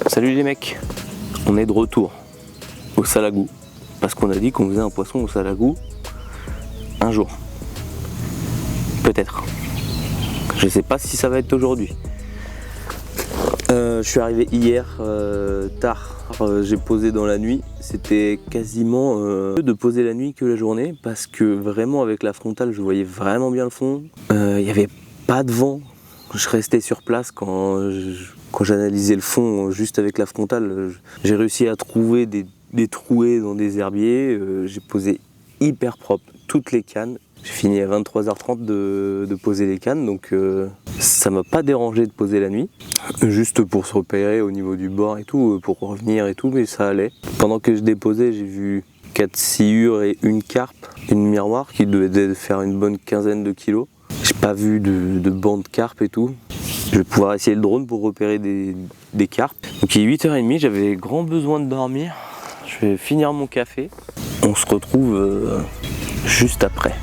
Salut les mecs, on est de retour au salagou parce qu'on a dit qu'on faisait un poisson au salagou un jour, peut-être. Je sais pas si ça va être aujourd'hui. Je suis arrivé hier tard, j'ai posé dans la nuit. C'était quasiment de poser la nuit que la journée parce que vraiment avec la frontale je voyais vraiment bien le fond. Il n'y avait pas de vent. Je restais sur place quand j'analysais le fond juste avec la frontale. J'ai réussi à trouver des trouées dans des herbiers. J'ai posé hyper propre toutes les cannes. J'ai fini à 23h30 de poser les cannes, donc ça m'a pas dérangé de poser la nuit. Juste pour se repérer au niveau du bord et tout, pour revenir et tout, mais ça allait. Pendant que je déposais, j'ai vu 4 sciures et une carpe, une miroir qui devait faire une bonne quinzaine de kilos. J'ai pas vu de banc de carpe et tout. Je vais pouvoir essayer le drone pour repérer des carpes. Donc il est 8h30, j'avais grand besoin de dormir. Je vais finir mon café. On se retrouve juste après.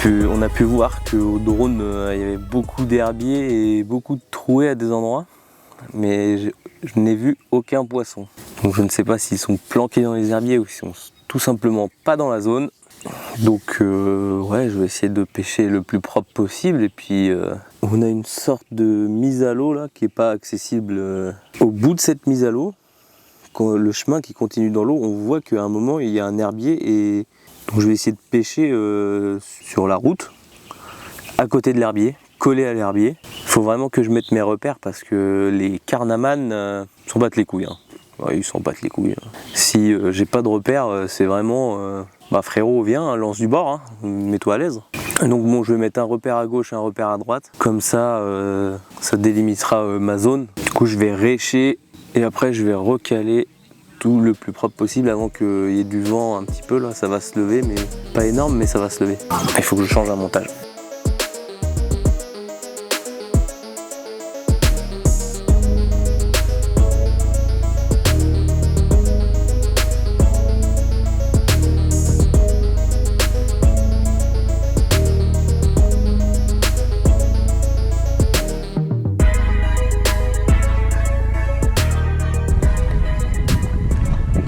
On a pu voir qu'au drone il y avait beaucoup d'herbiers et beaucoup de trouées à des endroits, mais je n'ai vu aucun poisson. Donc je ne sais pas s'ils sont planqués dans les herbiers ou s'ils sont tout simplement pas dans la zone. Donc ouais, je vais essayer de pêcher le plus propre possible. Et puis on a une sorte de mise à l'eau là qui n'est pas accessible. Au bout de cette mise à l'eau, le chemin qui continue dans l'eau, on voit qu'à un moment il y a un herbier et donc je vais essayer de pêcher sur la route, à côté de l'herbier, collé à l'herbier. Il faut vraiment que je mette mes repères parce que les carnamans s'en battent les couilles. Hein. Ouais, ils s'en battent les couilles. Hein. Si j'ai pas de repères, c'est vraiment bah frérot, viens, hein, lance du bord, hein, mets-toi à l'aise. Donc bon, je vais mettre un repère à gauche et un repère à droite. Comme ça, ça délimitera ma zone. Du coup, je vais récher et après je vais recaler tout le plus propre possible avant qu'il y ait du vent un petit peu. Là, ça va se lever, mais pas énorme, mais ça va se lever. Il faut que je change un montage.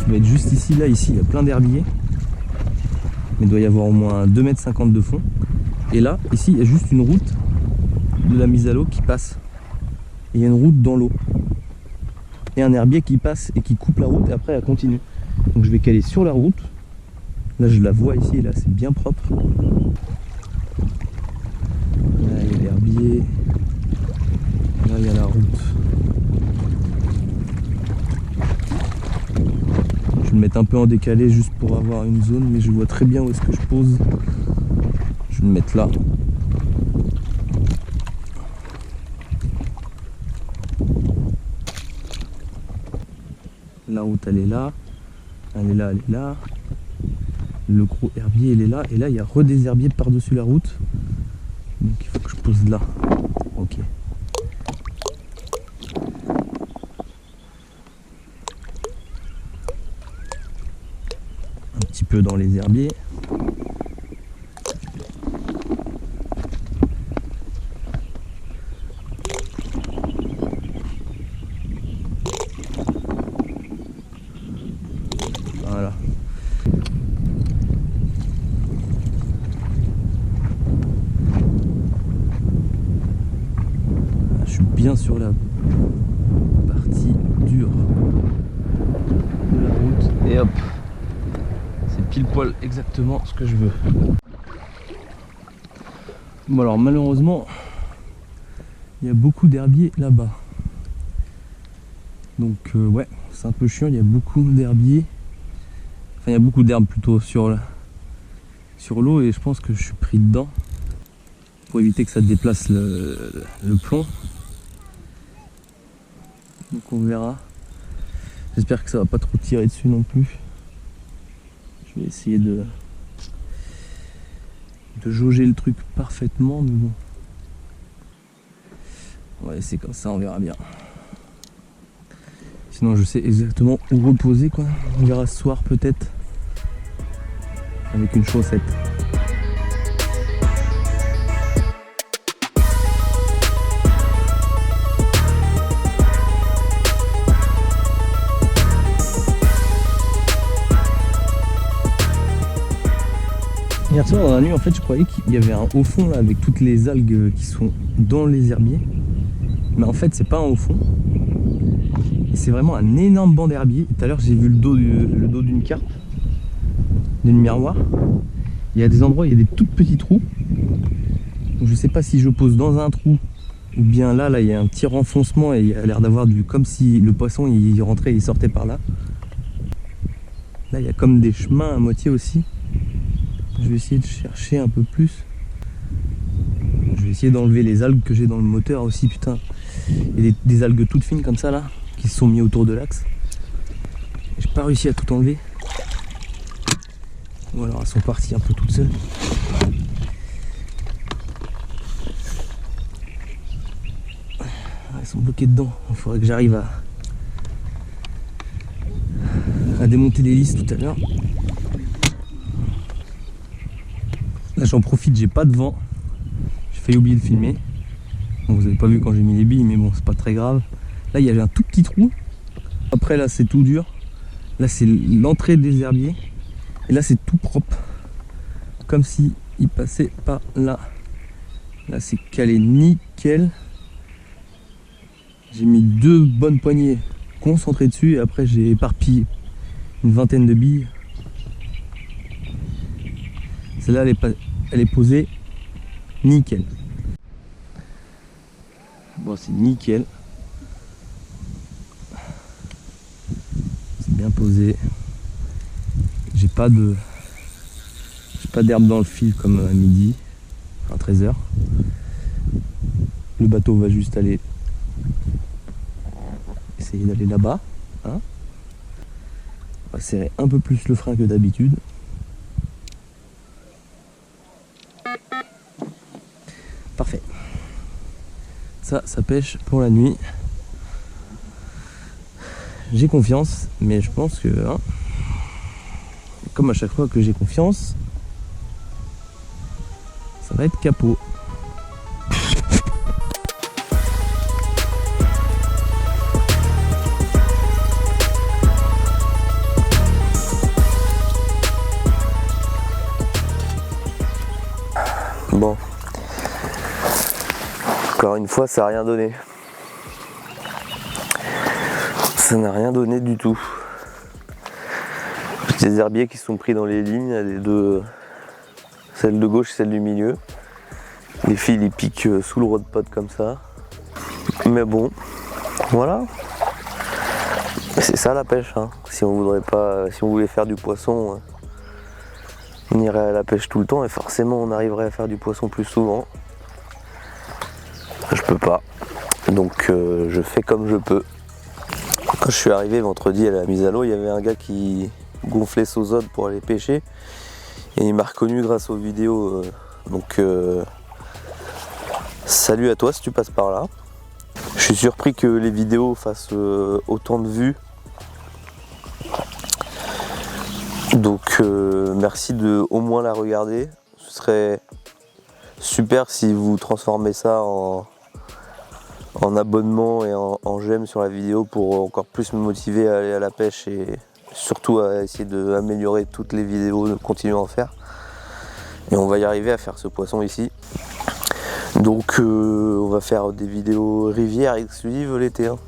Va être juste ici, là, ici, il y a plein d'herbiers. Mais il doit y avoir au moins 2,50 m de fond. Et là, ici, il y a juste une route de la mise à l'eau qui passe. Et il y a une route dans l'eau. Et un herbier qui passe et qui coupe la route et après elle continue. Donc je vais caler sur la route. Là, je la vois ici, et là, c'est bien propre. Là, il y a l'herbier. Là, il y a la route. Je vais le mettre un peu en décalé juste pour avoir une zone, mais je vois très bien où est-ce que je pose. Je vais le mettre là. La route elle est là, elle est là, elle est là. Le gros herbier il est là, et là il y a des herbiers par-dessus la route. Donc il faut que je pose là. Ok. Un petit peu dans les herbiers. Voilà. Je suis bien sur la partie dure de la route et hop. Pile poil exactement ce que je veux. Bon alors malheureusement il y a beaucoup d'herbiers là-bas. Donc ouais, c'est un peu chiant, il y a beaucoup d'herbiers. Enfin il y a beaucoup d'herbes plutôt sur l'eau et je pense que je suis pris dedans. Pour éviter que ça déplace le plomb. Donc on verra. J'espère que ça va pas trop tirer dessus non plus. Je vais essayer de jauger le truc parfaitement, mais bon. On va laisser comme ça, on verra bien. Sinon je sais exactement où reposer quoi. On verra ce soir peut-être. Avec une chaussette. Hier soir dans la nuit en fait je croyais qu'il y avait un haut fond là avec toutes les algues qui sont dans les herbiers. Mais en fait c'est pas un haut fond. Et c'est vraiment un énorme banc d'herbier. Tout à l'heure j'ai vu le dos d'une carpe, d'une miroir. Il y a des endroits, il y a des tout petits trous. Donc, je sais pas si je pose dans un trou ou bien là il y a un petit renfoncement et il y a l'air d'avoir comme si le poisson il rentrait et il sortait par là. Là il y a comme des chemins à moitié aussi. Je vais essayer de chercher un peu plus. Je vais essayer d'enlever les algues que j'ai dans le moteur aussi, putain. Il y a des algues toutes fines comme ça là, qui se sont mis autour de l'axe. J'ai pas réussi à tout enlever. Ou alors elles sont parties un peu toutes seules. Elles sont bloquées dedans. Il faudrait que j'arrive à démonter l'hélice tout à l'heure. Là j'en profite, j'ai pas de vent. J'ai failli oublier de filmer. Bon, vous avez pas vu quand j'ai mis les billes, mais bon c'est pas très grave. Là il y avait un tout petit trou. Après là c'est tout dur. Là c'est l'entrée des herbiers. Et là c'est tout propre. Comme si il passait par là. Là c'est calé nickel. J'ai mis 2 bonnes poignées concentrées dessus et après j'ai éparpillé une vingtaine de billes. Celle-là elle est posée nickel. Bon c'est nickel. C'est bien posé. J'ai pas d'herbe dans le fil comme à midi, à 13h. Le bateau va juste aller essayer d'aller là-bas. Hein, on va serrer un peu plus le frein que d'habitude. Parfait. Ça pêche pour la nuit. J'ai confiance, mais je pense que, hein, comme à chaque fois que j'ai confiance, ça va être capot. Bon. Encore une fois, ça n'a rien donné. Ça n'a rien donné du tout. Des herbiers qui sont pris dans les lignes, les deux, celle de gauche et celle du milieu. Les fils ils piquent sous le rod-pod comme ça. Mais bon, voilà. C'est ça la pêche. Hein. Si on voulait faire du poisson, on irait à la pêche tout le temps et forcément on arriverait à faire du poisson plus souvent. Je peux pas. Donc je fais comme je peux. Quand je suis arrivé vendredi à la mise à l'eau, il y avait un gars qui gonflait Sozode pour aller pêcher et il m'a reconnu grâce aux vidéos. Donc salut à toi si tu passes par là. Je suis surpris que les vidéos fassent autant de vues. Donc merci de au moins la regarder. Ce serait super si vous transformez ça en abonnement et en j'aime sur la vidéo pour encore plus me motiver à aller à la pêche et surtout à essayer d'améliorer toutes les vidéos, de continuer à en faire. Et on va y arriver à faire ce poisson ici. Donc on va faire des vidéos rivière exclusives l'été. Hein.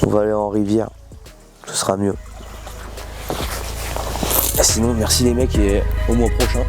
On va aller en rivière, ce sera mieux. Et sinon merci les mecs et au mois prochain.